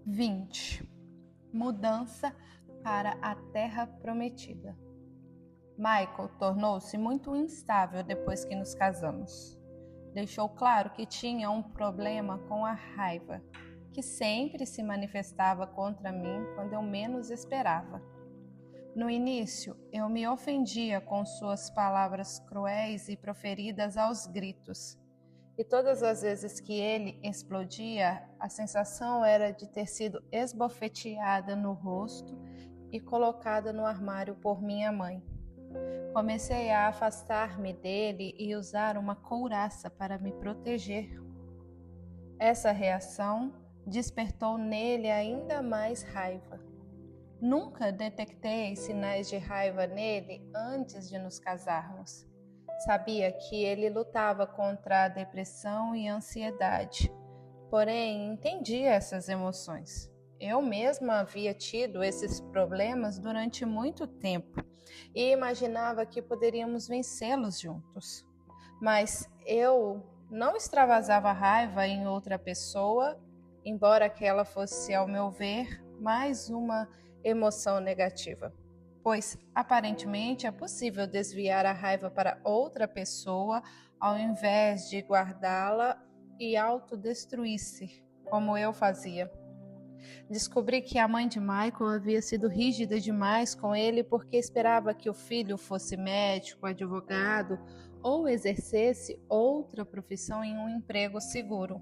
20. Mudança para a Terra Prometida. Michael tornou-se muito instável depois que nos casamos. Deixou claro que tinha um problema com a raiva, que sempre se manifestava contra mim quando eu menos esperava. No início, eu me ofendia com suas palavras cruéis e proferidas aos gritos. E todas as vezes que ele explodia, a sensação era de ter sido esbofeteada no rosto e colocada no armário por minha mãe. Comecei a afastar-me dele e usar uma couraça para me proteger. Essa reação despertou nele ainda mais raiva. Nunca detectei sinais de raiva nele antes de nos casarmos. Sabia que ele lutava contra a depressão e a ansiedade, porém entendia essas emoções. Eu mesma havia tido esses problemas durante muito tempo e imaginava que poderíamos vencê-los juntos. Mas eu não extravasava raiva em outra pessoa, embora aquela fosse, ao meu ver, mais uma emoção negativa. Pois, aparentemente, é possível desviar a raiva para outra pessoa ao invés de guardá-la e autodestruir-se, como eu fazia. Descobri que a mãe de Michael havia sido rígida demais com ele porque esperava que o filho fosse médico, advogado ou exercesse outra profissão em um emprego seguro.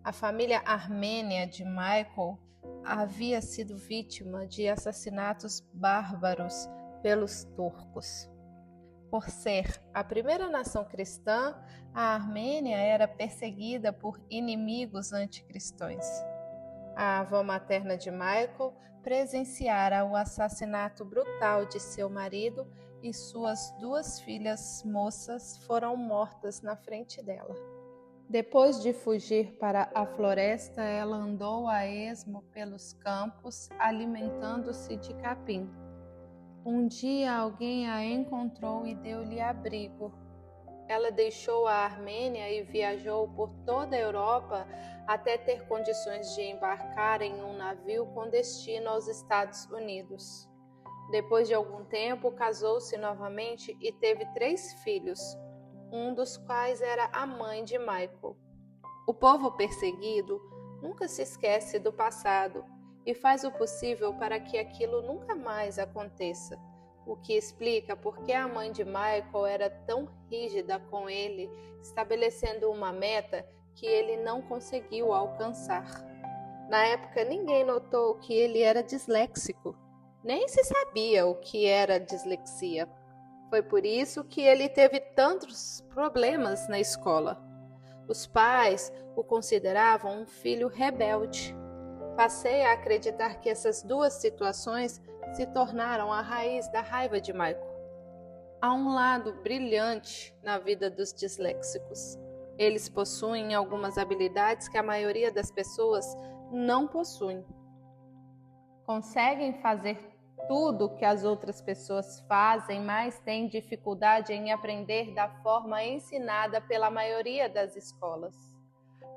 A família armênia de Michael havia sido vítima de assassinatos bárbaros pelos turcos. Por ser a primeira nação cristã, a Armênia era perseguida por inimigos anticristãos. A avó materna de Michael presenciara o assassinato brutal de seu marido e suas 2 filhas moças foram mortas na frente dela. Depois de fugir para a floresta, ela andou a esmo pelos campos, alimentando-se de capim. Um dia alguém a encontrou e deu-lhe abrigo. Ela deixou a Armênia e viajou por toda a Europa até ter condições de embarcar em um navio com destino aos Estados Unidos. Depois de algum tempo, casou-se novamente e teve 3 filhos, um dos quais era a mãe de Michael. O povo perseguido nunca se esquece do passado e faz o possível para que aquilo nunca mais aconteça, o que explica por que a mãe de Michael era tão rígida com ele, estabelecendo uma meta que ele não conseguiu alcançar. Na época, ninguém notou que ele era disléxico, nem se sabia o que era dislexia. Foi por isso que ele teve tantos problemas na escola. Os pais o consideravam um filho rebelde. Passei a acreditar que essas 2 situações se tornaram a raiz da raiva de Michael. Há um lado brilhante na vida dos disléxicos. Eles possuem algumas habilidades que a maioria das pessoas não possuem. Conseguem fazer tudo que as outras pessoas fazem, mas têm dificuldade em aprender da forma ensinada pela maioria das escolas.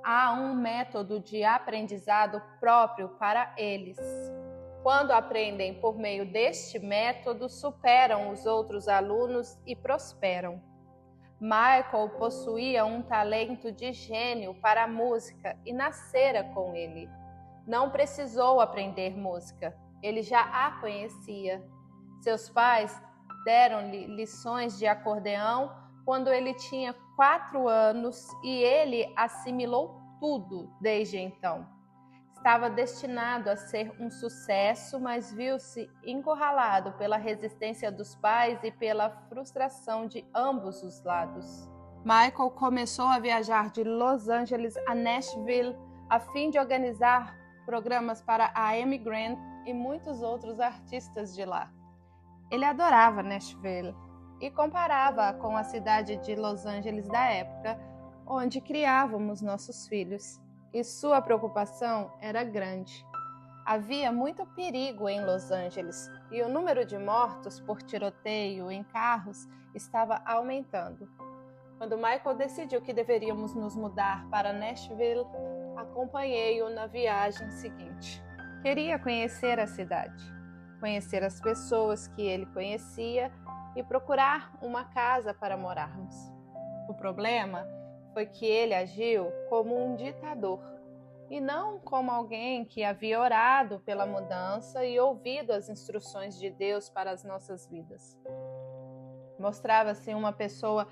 Há um método de aprendizado próprio para eles. Quando aprendem por meio deste método, superam os outros alunos e prosperam. Michael possuía um talento de gênio para a música e nascera com ele. Não precisou aprender música. Ele já a conhecia. Seus pais deram-lhe lições de acordeão quando ele tinha 4 anos e ele assimilou tudo desde então. Estava destinado a ser um sucesso, mas viu-se encurralado pela resistência dos pais e pela frustração de ambos os lados. Michael começou a viajar de Los Angeles a Nashville a fim de organizar programas para a Amy Grant e muitos outros artistas de lá. Ele adorava Nashville e comparava com a cidade de Los Angeles da época, onde criávamos nossos filhos, e sua preocupação era grande. Havia muito perigo em Los Angeles e o número de mortos por tiroteio em carros estava aumentando. Quando Michael decidiu que deveríamos nos mudar para Nashville, acompanhei-o na viagem seguinte. Queria conhecer a cidade, conhecer as pessoas que ele conhecia e procurar uma casa para morarmos. O problema foi que ele agiu como um ditador e não como alguém que havia orado pela mudança e ouvido as instruções de Deus para as nossas vidas. Mostrava-se uma pessoa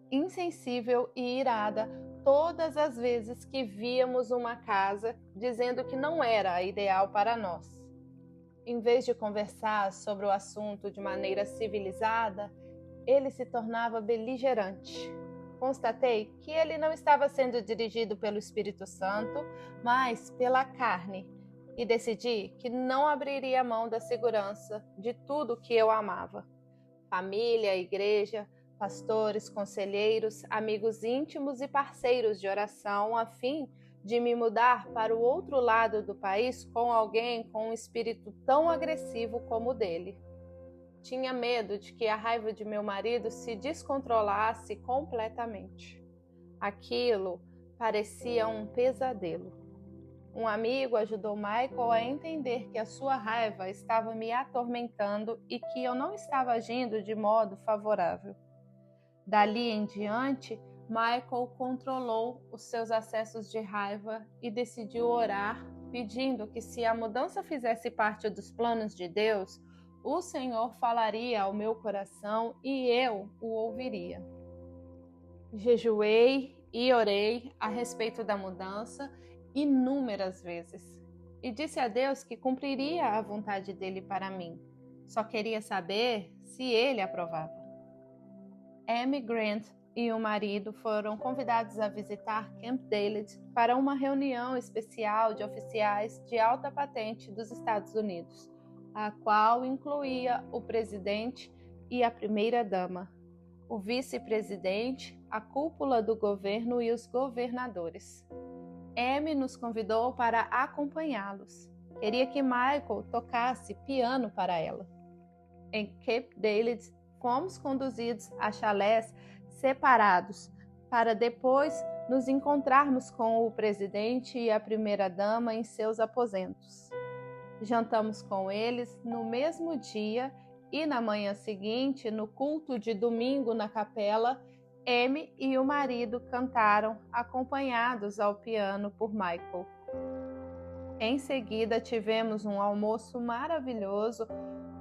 insensível e irada todas as vezes que víamos uma casa, dizendo que não era a ideal para nós. Em vez de conversar sobre o assunto de maneira civilizada, ele se tornava beligerante. Constatei que ele não estava sendo dirigido pelo Espírito Santo, mas pela carne, e decidi que não abriria mão da segurança de tudo que eu amava. Família, igreja, pastores, conselheiros, amigos íntimos e parceiros de oração, a fim de me mudar para o outro lado do país com alguém com um espírito tão agressivo como o dele. Tinha medo de que a raiva de meu marido se descontrolasse completamente. Aquilo parecia um pesadelo. Um amigo ajudou Michael a entender que a sua raiva estava me atormentando e que eu não estava agindo de modo favorável. Dali em diante, Michael controlou os seus acessos de raiva e decidiu orar, pedindo que, se a mudança fizesse parte dos planos de Deus, o Senhor falaria ao meu coração e eu o ouviria. Jejuei e orei a respeito da mudança inúmeras vezes e disse a Deus que cumpriria a vontade dele para mim. Só queria saber se ele aprovava. Amy Grant e o marido foram convidados a visitar Camp David para uma reunião especial de oficiais de alta patente dos Estados Unidos, a qual incluía o presidente e a primeira-dama, o vice-presidente, a cúpula do governo e os governadores. Amy nos convidou para acompanhá-los. Queria que Michael tocasse piano para ela. Em Camp David, fomos conduzidos a chalés separados para depois nos encontrarmos com o presidente e a primeira-dama em seus aposentos. Jantamos com eles no mesmo dia e na manhã seguinte, no culto de domingo na capela, Amy e o marido cantaram, acompanhados ao piano por Michael. Em seguida, tivemos um almoço maravilhoso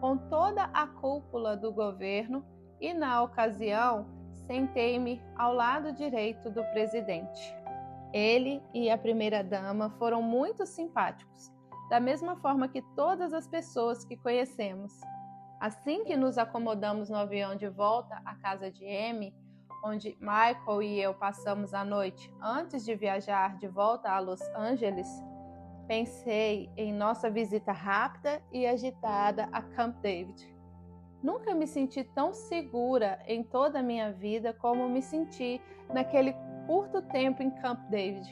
com toda a cúpula do governo e, na ocasião, sentei-me ao lado direito do presidente. Ele e a primeira-dama foram muito simpáticos, da mesma forma que todas as pessoas que conhecemos. Assim que nos acomodamos no avião de volta à casa de Amy, onde Michael e eu passamos a noite antes de viajar de volta a Los Angeles, pensei em nossa visita rápida e agitada a Camp David. Nunca me senti tão segura em toda a minha vida como me senti naquele curto tempo em Camp David.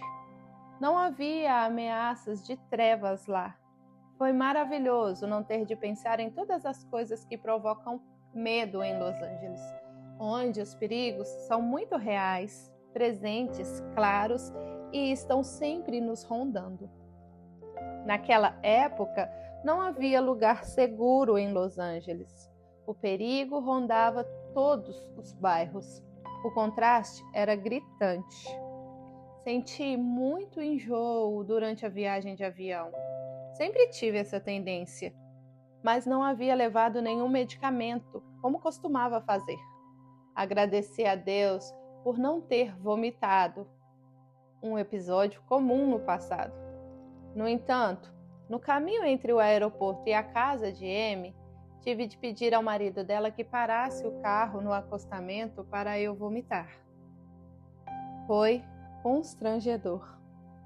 Não havia ameaças de trevas lá. Foi maravilhoso não ter de pensar em todas as coisas que provocam medo em Los Angeles, onde os perigos são muito reais, presentes, claros e estão sempre nos rondando. Naquela época, não havia lugar seguro em Los Angeles. O perigo rondava todos os bairros. O contraste era gritante. Senti muito enjoo durante a viagem de avião. Sempre tive essa tendência, mas não havia levado nenhum medicamento, como costumava fazer. Agradeci a Deus por não ter vomitado, um episódio comum no passado. No entanto, no caminho entre o aeroporto e a casa de Amy, tive de pedir ao marido dela que parasse o carro no acostamento para eu vomitar. Foi constrangedor,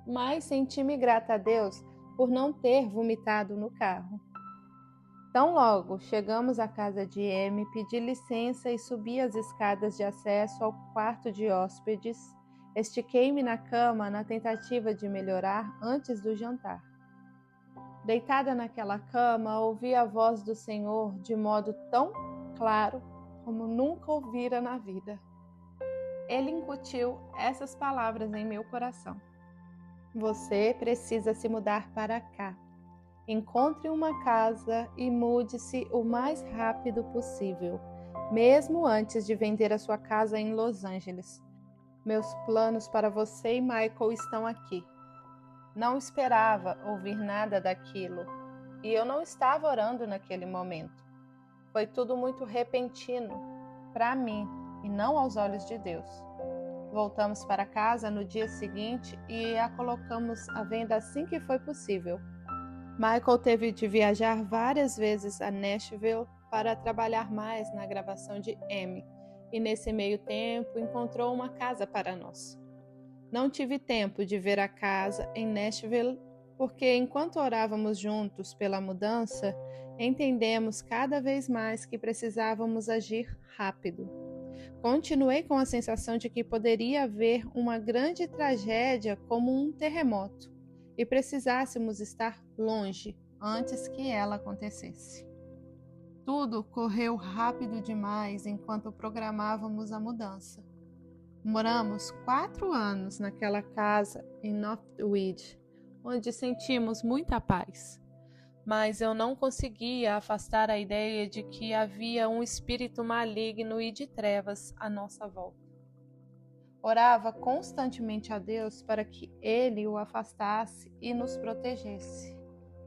mas senti-me grata a Deus por não ter vomitado no carro. Tão logo chegamos à casa de Amy, pedi licença e subi as escadas de acesso ao quarto de hóspedes. Estiquei-me na cama na tentativa de melhorar antes do jantar. Deitada naquela cama, ouvi a voz do Senhor de modo tão claro como nunca ouvira na vida. Ele incutiu essas palavras em meu coração. Você precisa se mudar para cá. Encontre uma casa e mude-se o mais rápido possível, mesmo antes de vender a sua casa em Los Angeles. Meus planos para você e Michael estão aqui. Não esperava ouvir nada daquilo, e eu não estava orando naquele momento. Foi tudo muito repentino para mim e não aos olhos de Deus. Voltamos para casa no dia seguinte e a colocamos à venda assim que foi possível. Michael teve de viajar várias vezes a Nashville para trabalhar mais na gravação de Amy, e nesse meio tempo encontrou uma casa para nós. Não tive tempo de ver a casa em Nashville, porque enquanto orávamos juntos pela mudança, entendemos cada vez mais que precisávamos agir rápido. Continuei com a sensação de que poderia haver uma grande tragédia como um terremoto e precisássemos estar longe antes que ela acontecesse. Tudo correu rápido demais enquanto programávamos a mudança. Moramos 4 anos naquela casa em Northwood, onde sentimos muita paz. Mas eu não conseguia afastar a ideia de que havia um espírito maligno e de trevas à nossa volta. Orava constantemente a Deus para que Ele o afastasse e nos protegesse.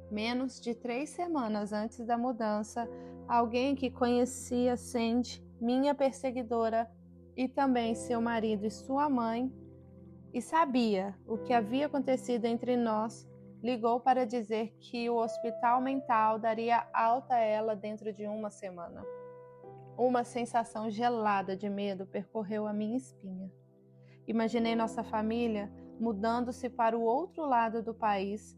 Menos de 3 semanas antes da mudança, alguém que conhecia Sandy, minha perseguidora, e também seu marido e sua mãe, e sabia o que havia acontecido entre nós, ligou para dizer que o hospital mental daria alta a ela dentro de 1 semana. Uma sensação gelada de medo percorreu a minha espinha. Imaginei nossa família mudando-se para o outro lado do país,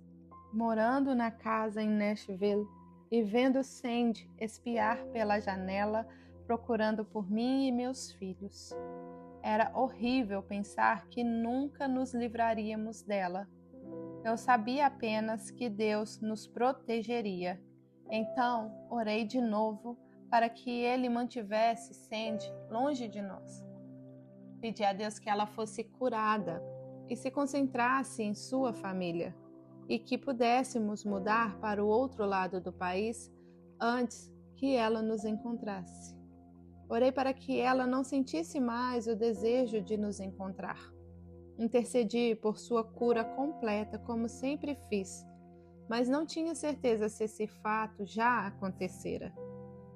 morando na casa em Nashville e vendo Sandy espiar pela janela, procurando por mim e meus filhos. Era horrível pensar que nunca nos livraríamos dela. Eu sabia apenas que Deus nos protegeria. Então, orei de novo para que Ele mantivesse Sandy longe de nós. Pedi a Deus que ela fosse curada e se concentrasse em sua família, e que pudéssemos mudar para o outro lado do país antes que ela nos encontrasse. Orei para que ela não sentisse mais o desejo de nos encontrar. Intercedi por sua cura completa, como sempre fiz, mas não tinha certeza se esse fato já acontecera.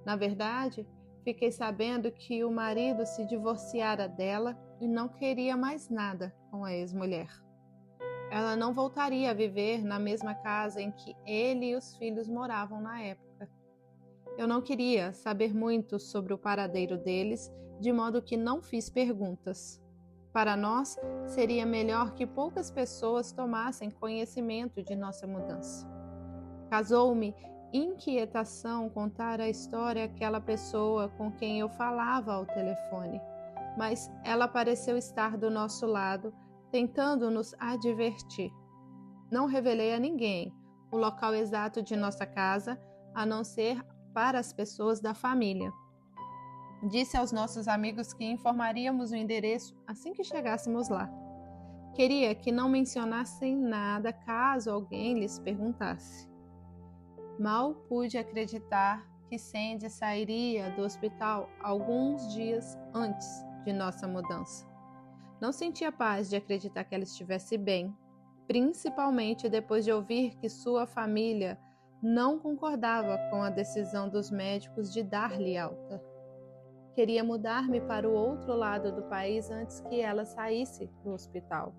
Na verdade, fiquei sabendo que o marido se divorciara dela e não queria mais nada com a ex-mulher. Ela não voltaria a viver na mesma casa em que ele e os filhos moravam na época. Eu não queria saber muito sobre o paradeiro deles, de modo que não fiz perguntas. Para nós, seria melhor que poucas pessoas tomassem conhecimento de nossa mudança. Causou-me inquietação contar a história àquela pessoa com quem eu falava ao telefone, mas ela pareceu estar do nosso lado, tentando nos advertir. Não revelei a ninguém o local exato de nossa casa, a não ser para as pessoas da família. Disse aos nossos amigos que informaríamos o endereço assim que chegássemos lá. Queria que não mencionassem nada caso alguém lhes perguntasse. Mal pude acreditar que Sandy sairia do hospital alguns dias antes de nossa mudança. Não sentia paz de acreditar que ela estivesse bem, principalmente depois de ouvir que sua família não concordava com a decisão dos médicos de dar-lhe alta. Queria mudar-me para o outro lado do país antes que ela saísse do hospital.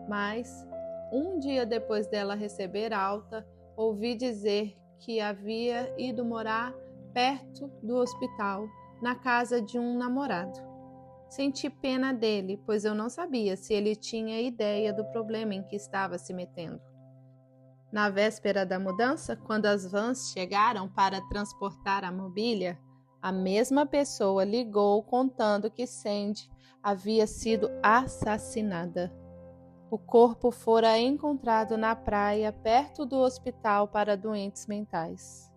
Mas, um dia depois dela receber alta, ouvi dizer que havia ido morar perto do hospital, na casa de um namorado. Senti pena dele, pois eu não sabia se ele tinha ideia do problema em que estava se metendo. Na véspera da mudança, quando as vans chegaram para transportar a mobília, a mesma pessoa ligou contando que Sandy havia sido assassinada. O corpo fora encontrado na praia perto do hospital para doentes mentais.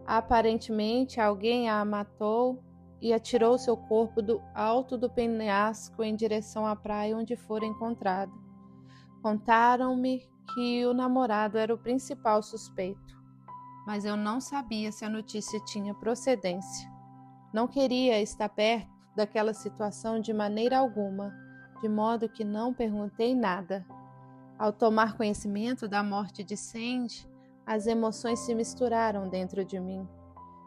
Aparentemente, alguém a matou e atirou seu corpo do alto do penhasco em direção à praia onde fora encontrado. Contaram-me que o namorado era o principal suspeito, mas eu não sabia se a notícia tinha procedência. Não queria estar perto daquela situação de maneira alguma, de modo que não perguntei nada. Ao tomar conhecimento da morte de Sandy, as emoções se misturaram dentro de mim.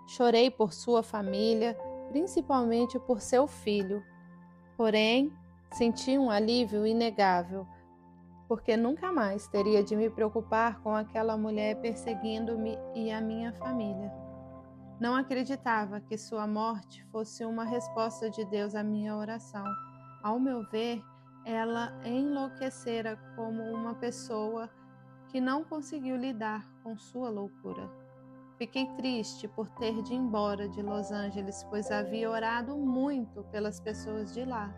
Chorei por sua família, principalmente por seu filho. Porém, senti um alívio inegável, porque nunca mais teria de me preocupar com aquela mulher perseguindo-me e a minha família. Não acreditava que sua morte fosse uma resposta de Deus à minha oração. Ao meu ver, ela enlouquecera como uma pessoa que não conseguiu lidar com sua loucura. Fiquei triste por ter de ir embora de Los Angeles, pois havia orado muito pelas pessoas de lá.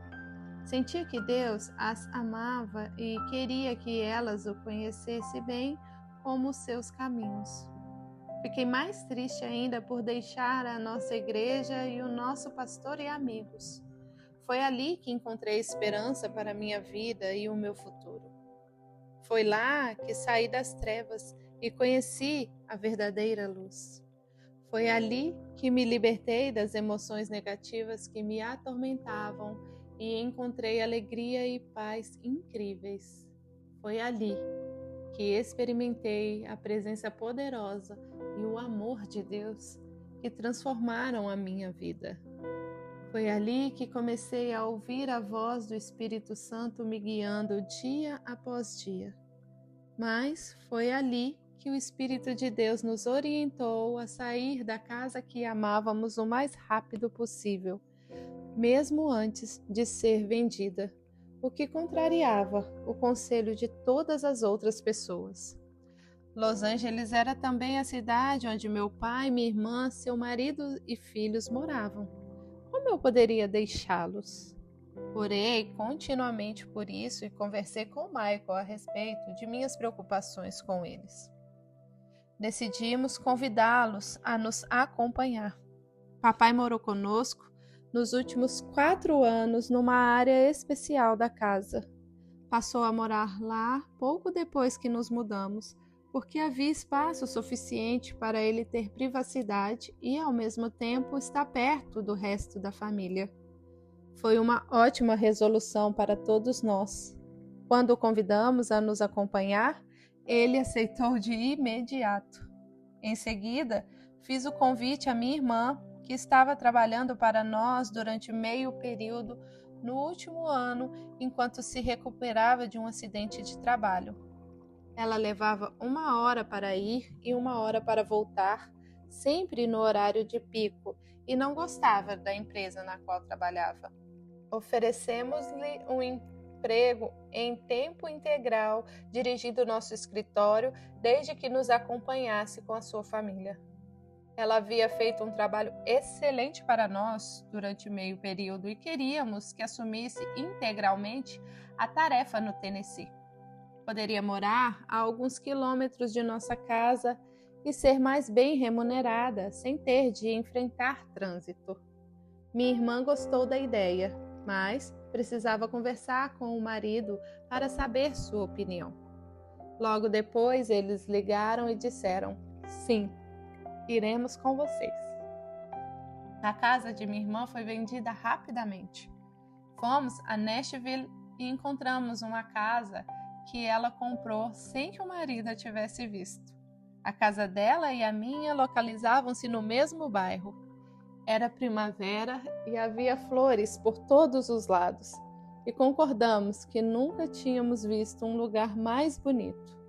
Sentia que Deus as amava e queria que elas o conhecessem bem como os seus caminhos. Fiquei mais triste ainda por deixar a nossa igreja e o nosso pastor e amigos. Foi ali que encontrei esperança para a minha vida e o meu futuro. Foi lá que saí das trevas e conheci a verdadeira luz. Foi ali que me libertei das emoções negativas que me atormentavam e encontrei alegria e paz incríveis. Foi ali que experimentei a presença poderosa e o amor de Deus que transformaram a minha vida. Foi ali que comecei a ouvir a voz do Espírito Santo me guiando dia após dia. Mas foi ali que o Espírito de Deus nos orientou a sair da casa que amávamos o mais rápido possível, mesmo antes de ser vendida, o que contrariava o conselho de todas as outras pessoas. Los Angeles era também a cidade onde meu pai, minha irmã, seu marido e filhos moravam. Como eu poderia deixá-los? Orei continuamente por isso e conversei com Michael a respeito de minhas preocupações com eles. Decidimos convidá-los a nos acompanhar. Papai morou conosco nos últimos 4 anos numa área especial da casa. Passou a morar lá pouco depois que nos mudamos, porque havia espaço suficiente para ele ter privacidade e, ao mesmo tempo, estar perto do resto da família. Foi uma ótima resolução para todos nós. Quando o convidamos a nos acompanhar, ele aceitou de imediato. Em seguida, fiz o convite à minha irmã, que estava trabalhando para nós durante meio período no último ano, enquanto se recuperava de um acidente de trabalho. Ela levava 1 hora para ir e 1 hora para voltar, sempre no horário de pico, e não gostava da empresa na qual trabalhava. Oferecemos-lhe um emprego em tempo integral, dirigindo nosso escritório, desde que nos acompanhasse com a sua família. Ela havia feito um trabalho excelente para nós durante meio período e queríamos que assumisse integralmente a tarefa no Tennessee. Poderia morar a alguns quilômetros de nossa casa e ser mais bem remunerada, sem ter de enfrentar trânsito. Minha irmã gostou da ideia, mas precisava conversar com o marido para saber sua opinião. Logo depois, eles ligaram e disseram: sim, iremos com vocês. A casa de minha irmã foi vendida rapidamente. Fomos a Nashville e encontramos uma casa que ela comprou sem que o marido a tivesse visto. A casa dela e a minha localizavam-se no mesmo bairro. Era primavera e havia flores por todos os lados, e concordamos que nunca tínhamos visto um lugar mais bonito.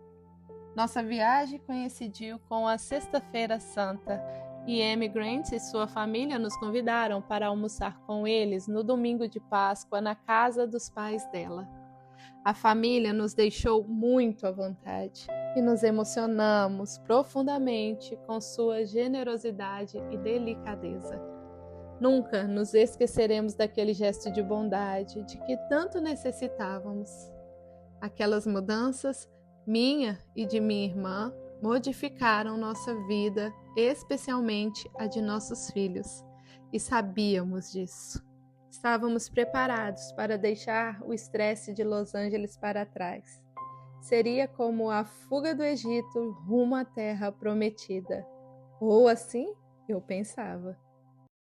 Nossa viagem coincidiu com a Sexta-feira Santa, e Amy Grant e sua família nos convidaram para almoçar com eles no domingo de Páscoa na casa dos pais dela. A família nos deixou muito à vontade e nos emocionamos profundamente com sua generosidade e delicadeza. Nunca nos esqueceremos daquele gesto de bondade de que tanto necessitávamos. Aquelas mudanças, minha e de minha irmã, modificaram nossa vida, especialmente a de nossos filhos, e sabíamos disso. Estávamos preparados para deixar o estresse de Los Angeles para trás. seria como a fuga do Egito rumo à Terra Prometida. Ou assim eu pensava.